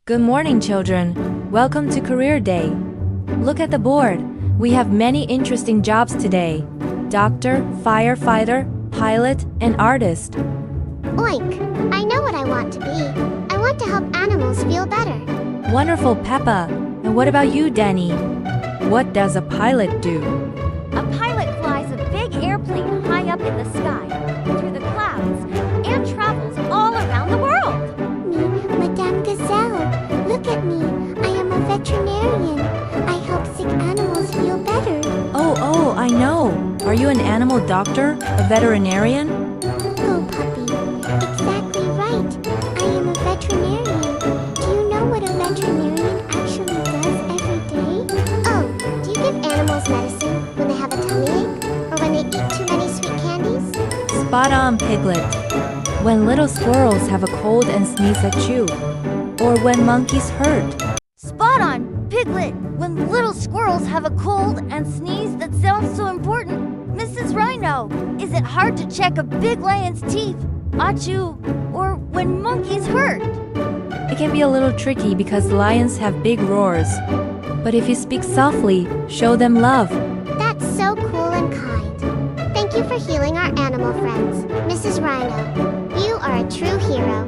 Good morning, children. Welcome to Career Day. Look at the board. We have many interesting jobs today. Doctor, firefighter, pilot, and artist. Oink! I know what I want to be. I want to help animals feel better. Wonderful, Peppa. And what about you, Danny? What does a pilot do? A pilot flies a big airplane high up in the sky, through the clouds, and travels all around the world. Me, Madame Gazelle. Look at me. I am a veterinarian. I help sick animals feel better. Oh, I know. Are you an animal doctor? A veterinarian? Go, puppy. Exactly right. I am a veterinarian. Do you know what a veterinarian actually does every day? Oh, do you give animals medicine when they have a tummy ache? Or when they eat too many sweet candies? Spot on, Piglet. When little squirrels have a cold and sneeze at you. Or when monkeys hurt. Spot on, Piglet! When little squirrels have a cold and sneeze that sounds so important. Mrs. Rhino, is it hard to check a big lion's teeth? Achoo! Or when monkeys hurt? It can be a little tricky because lions have big roars. But if you speak softly, show them love. That's so cool and kind. Thank you for healing our animal friends, Mrs. Rhino. You are a true hero.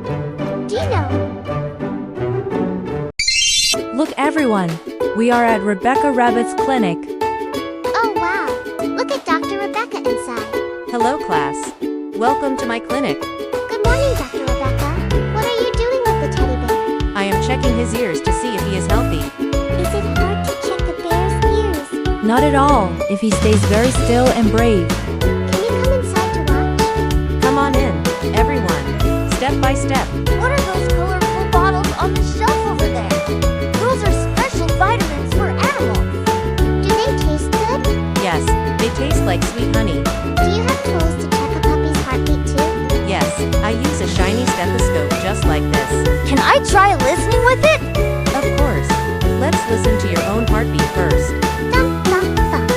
Do you know? Look, everyone. We are at Rebecca Rabbit's clinic. Oh wow! Look at Dr. Rebecca inside. Hello, class. Welcome to my clinic. Good morning, Dr. Rebecca. What are you doing with the teddy bear? I am checking his ears to see if he is healthy. Is it hard to check the bear's ears? Not at all, if he stays very still and brave. Can you come inside to watch? Come on in, everyone. Step by step. What are those colorful bottles on the shelf over there? Those are special vitamins for animals. Do they taste good? Yes, they taste like sweet honey. Do you have tools to check a puppy's heartbeat too? Yes, I use a shiny stethoscope just like this. Can I try listening with it? Of course. Let's listen to your own heartbeat first. Thump, thump, thump.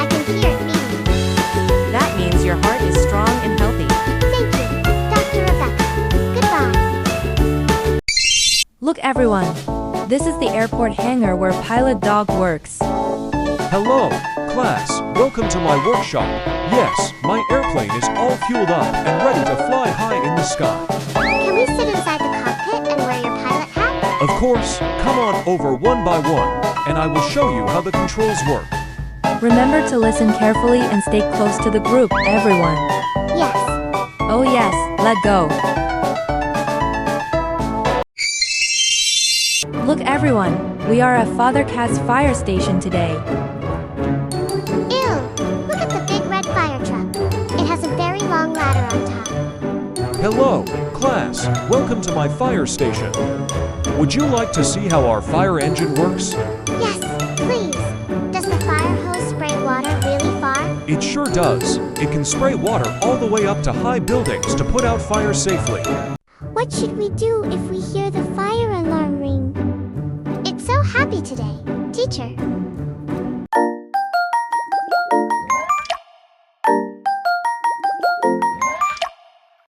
I can hear it beating. That means your heart is strong and healthy. Thank you, Dr. Rebecca. Goodbye. Look, everyone. This is the airport hangar where Pilot Dog works. Hello, class. Welcome to my workshop. Yes, my airplane is all fueled up and ready to fly high in the sky. Can we sit inside the cockpit and wear your pilot hat? Of course, come on over one by one, and I will show you how the controls work. Remember to listen carefully and stay close to the group, everyone. Yes. Oh yes, let go. Look, everyone. We are at Father Cat's fire station today. Ew! Look at the big red fire truck. It has a very long ladder on top. Hello, class. Welcome to my fire station. Would you like to see how our fire engine works? Yes, please. Does the fire hose spray water really far? It sure does. It can spray water all the way up to high buildings to put out fires safely. What should we do if we hear the fire alarm ring? It's so happy today. Teacher,